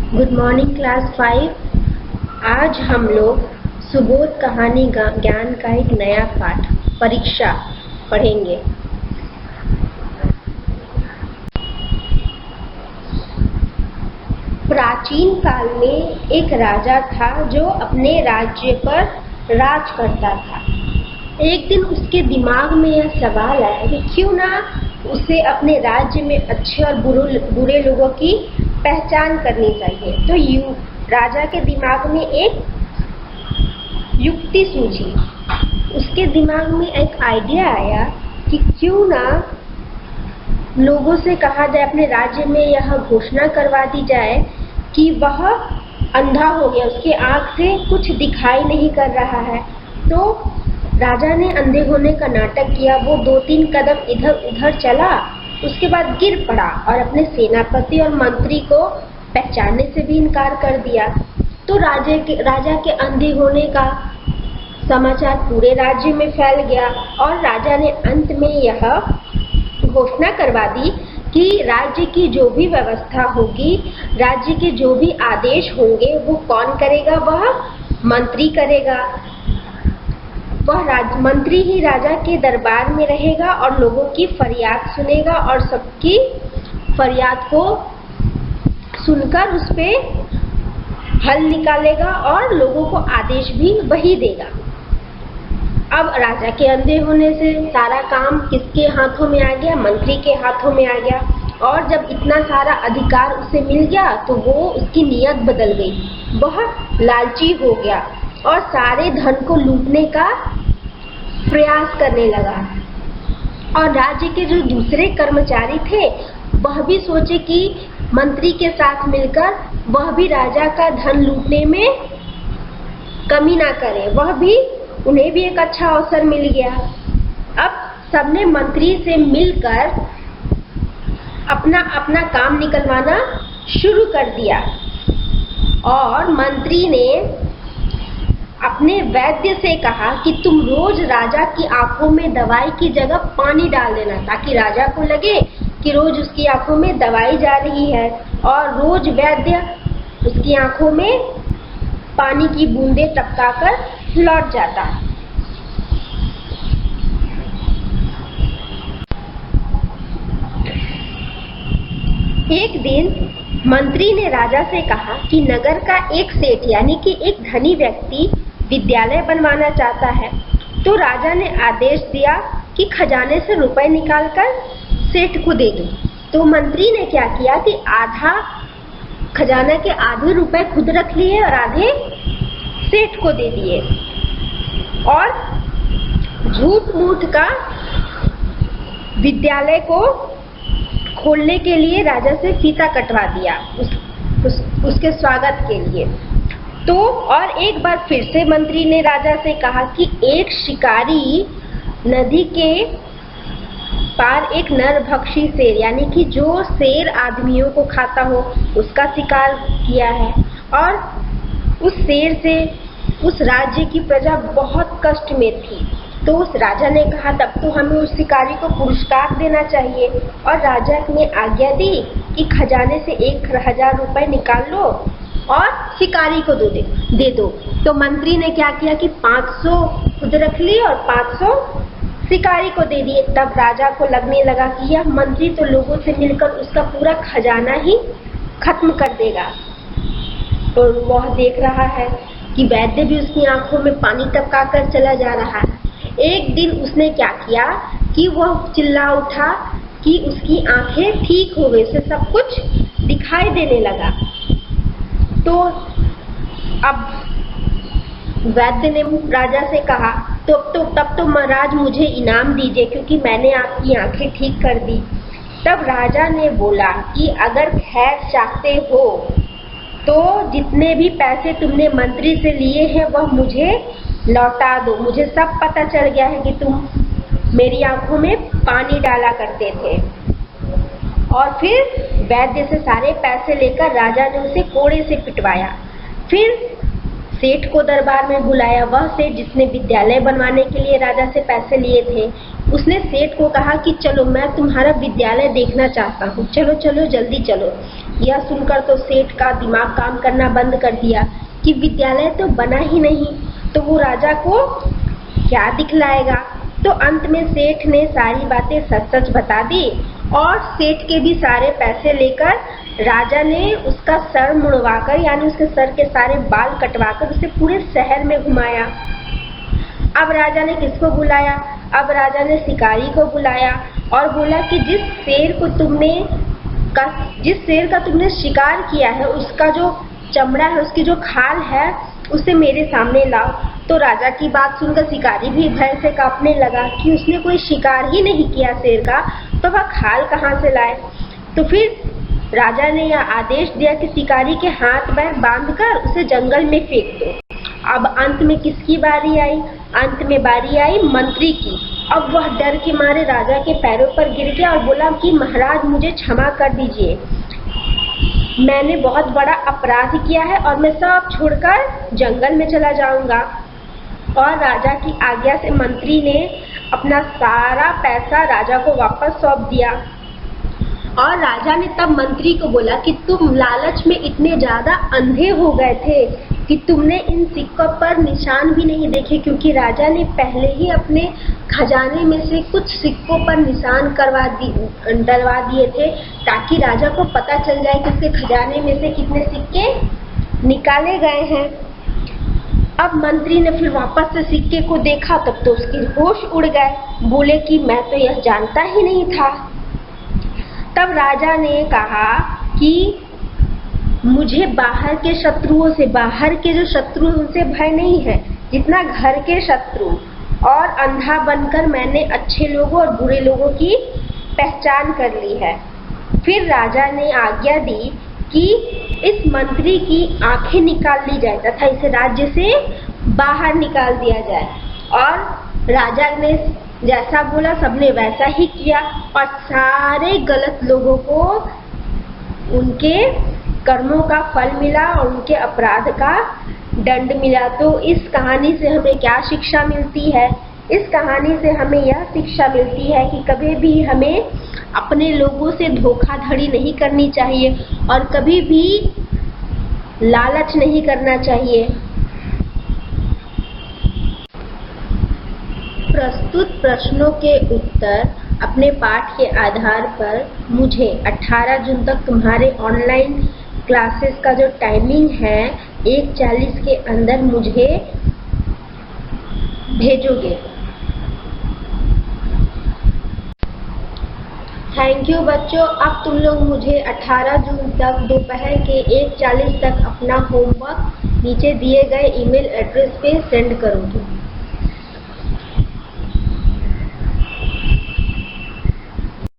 Good morning class 5। आज हम लोग सुबोध कहानी ज्ञान का एक नया पाठ परीक्षा पढ़ेंगे। प्राचीन काल में एक राजा था जो अपने राज्य पर राज करता था। एक दिन उसके दिमाग में यह सवाल आया कि क्यों ना उसे अपने राज्य में अच्छे और बुरे लोगों की पहचान करनी चाहिए। तो राजा के दिमाग में एक युक्ति सूझी। उसके दिमाग में एक आइडिया आया कि क्यों ना लोगों से कहा जाए, अपने राज्य में यह घोषणा करवा दी जाए कि वह अंधा हो गया, उसकी आंख से कुछ दिखाई नहीं कर रहा है। तो राजा ने अंधे होने का नाटक किया। वो 2-3 कदम इधर उधर चला, उसके बाद गिर पड़ा और अपने सेनापति और मंत्री को पहचानने से भी इनकार कर दिया। तो राजा के अंधे होने का समाचार पूरे राज्य में फैल गया और राजा ने अंत में यह घोषणा करवा दी कि राज्य की जो भी व्यवस्था होगी, राज्य के जो भी आदेश होंगे, वो कौन करेगा? वह मंत्री करेगा। वह मंत्री ही राजा के दरबार में रहेगा और लोगों की फरियाद सुनेगा और सबकी फरियाद को सुनकर उस पे हल निकालेगा और लोगों को आदेश भी वही देगा। अब राजा के अंधे होने से सारा काम किसके हाथों में आ गया? मंत्री के हाथों में आ गया। और जब इतना सारा अधिकार उसे मिल गया तो वो उसकी नीयत बदल गई। वह लालची हो गया और सारे धन को लूटने का प्रयास करने लगा। और राज्य के जो दूसरे कर्मचारी थे वह भी सोचे कि मंत्री के साथ मिलकर वह भी राजा का धन लूटने में कमी ना करे। उन्हें भी एक अच्छा अवसर मिल गया। अब सबने मंत्री से मिलकर अपना अपना काम निकलवाना शुरू कर दिया और मंत्री ने अपने वैद्य से कहा कि तुम रोज राजा की आंखों में दवाई की जगह पानी डाल देना, ताकि राजा को लगे कि रोज उसकी आंखों में दवाई जा रही है। और रोज वैद्य उसकी आंखों में पानी की बूंदें टपकाकर लौट जाता। एक दिन मंत्री ने राजा से कहा कि नगर का एक सेठ यानी कि एक धनी व्यक्ति विद्यालय बनवाना चाहता है। तो राजा ने आदेश दिया कि खजाने से रुपए निकालकर सेठ को दे दो। तो मंत्री ने क्या किया कि खजाना के आधे रुपए खुद रख लिए और आधे सेठ को दे दिए और झूठ मूठ का विद्यालय को खोलने के लिए राजा से फीता कटवा दिया उसके स्वागत के लिए। तो और एक बार फिर से मंत्री ने राजा से कहा कि एक शिकारी नदी के पार एक नरभक्षी शेर यानी कि जो शेर आदमियों को खाता हो उसका शिकार किया है और उस शेर से उस राज्य की प्रजा बहुत कष्ट में थी। तो उस राजा ने कहा तब तो हमें उस शिकारी को पुरस्कार देना चाहिए और राजा ने आज्ञा दी कि खजाने से 1000 रुपए निकाल लो और शिकारी को दे दो। तो मंत्री ने क्या किया कि 500 खुद रख ली और 500 शिकारी को दे दिए। तब राजा को लगने लगा कि यह मंत्री तो लोगों से मिलकर उसका पूरा खजाना ही खत्म कर देगा। तो वह देख रहा है कि वैद्य भी उसकी आंखों में पानी टपकाकर चला जा रहा है। एक दिन उसने क्या किया कि वह चिल्ला उठा कि उसकी आंखें ठीक हो गई, उसे सब कुछ दिखाई देने लगा। तो अब वैद्य ने राजा से कहा तब तो महाराज मुझे इनाम दीजिए क्योंकि मैंने आपकी आंखें ठीक कर दी। तब राजा ने बोला कि अगर खैर चाहते हो तो जितने भी पैसे तुमने मंत्री से लिए हैं वह मुझे लौटा दो। मुझे सब पता चल गया है कि तुम मेरी आंखों में पानी डाला करते थे। और फिर वैद्य से सारे पैसे लेकर राजा ने उसे कोड़े से पिटवाया। फिर सेठ को दरबार में बुलाया, वह सेठ जिसने विद्यालय बनवाने के लिए राजा से पैसे लिए थे। उसने सेठ को कहा कि चलो मैं तुम्हारा विद्यालय देखना चाहता हूँ, चलो चलो जल्दी चलो। यह सुनकर तो सेठ का दिमाग काम करना बंद कर दिया कि विद्यालय तो बना ही नहीं, तो वो राजा को क्या दिखलाएगा। तो अंत में सेठ ने सारी बातें सच सच बता दी और सेठ के भी सारे पैसे लेकर राजा ने उसका सर मुड़वाकर, यानी उसके सर के सारे बाल कटवाकर उसे पूरे शहर में घुमाया। अब राजा ने किसको बुलाया? अब राजा ने शिकारी को बुलाया और बोला कि जिस शेर का तुमने शिकार किया है, उसका जो चमड़ा है, उसकी जो खाल है, उसे मेरे सामने लाओ। तो राजा की बात सुनकर शिकारी भी भय से कांपने लगा कि उसने कोई शिकार ही नहीं किया शेर का, तो वह खाल कहाँ से लाए। तो फिर राजा ने यह आदेश दिया कि शिकारी के हाथ पैर बांधकर उसे जंगल में फेंक दो। अब अंत में किसकी बारी आई? अंत में बारी आई मंत्री की। अब वह डर के मारे राजा के पैरों पर गिर गया और बोला कि महाराज मुझे क्षमा कर दीजिए, मैंने बहुत बड़ा अपराध किया है और मैं सब छोड़कर जंगल में चला जाऊंगा। और राजा की आज्ञा से मंत्री ने अपना सारा पैसा राजा को वापस सौंप दिया। और राजा ने तब मंत्री को बोला कि तुम लालच में इतने ज्यादा अंधे हो गए थे कि तुमने इन सिक्कों पर निशान भी नहीं देखे, क्योंकि राजा ने पहले ही अपने खजाने में से कुछ सिक्कों पर निशान डलवा दिए थे, ताकि राजा को पता चल जाए कि उसके खजाने में से कितने सिक्के निकाले गए हैं। अब मंत्री ने फिर वापस से सिक्के को देखा, तब तो उसके होश उड़ गए। बोले कि मैं तो यह जानता ही नहीं था। तब राजा ने कहा कि मुझे बाहर के शत्रुओं से, बाहर के जो शत्रु हैं उनसे भय नहीं है जितना घर के शत्रु, और अंधा बनकर मैंने अच्छे लोगों और बुरे लोगों की पहचान कर ली है। फिर राजा ने आज्ञा दी कि इस मंत्री की आंखें निकाल ली जाए तथा इसे राज्य से बाहर निकाल दिया जाए। और राजा ने जैसा बोला सबने वैसा ही किया और सारे गलत लोगों को उनके कर्मों का फल मिला और उनके अपराध का दंड मिला। तो इस कहानी से हमें क्या शिक्षा मिलती है? इस कहानी से हमें यह शिक्षा मिलती है कि कभी भी हमें अपने लोगों से धोखाधड़ी नहीं करनी चाहिए और कभी भी लालच नहीं करना चाहिए। प्रस्तुत प्रश्नों के उत्तर अपने पाठ के आधार पर मुझे 18 जून तक तुम्हारे ऑनलाइन क्लासेस का जो टाइमिंग है 1:40 के अंदर मुझे भेजोगे। थैंक यू बच्चों। अब तुम लोग मुझे 18 जून तक दोपहर के 1:40 तक अपना होमवर्क नीचे दिए गए ईमेल एड्रेस पे सेंड करोगे।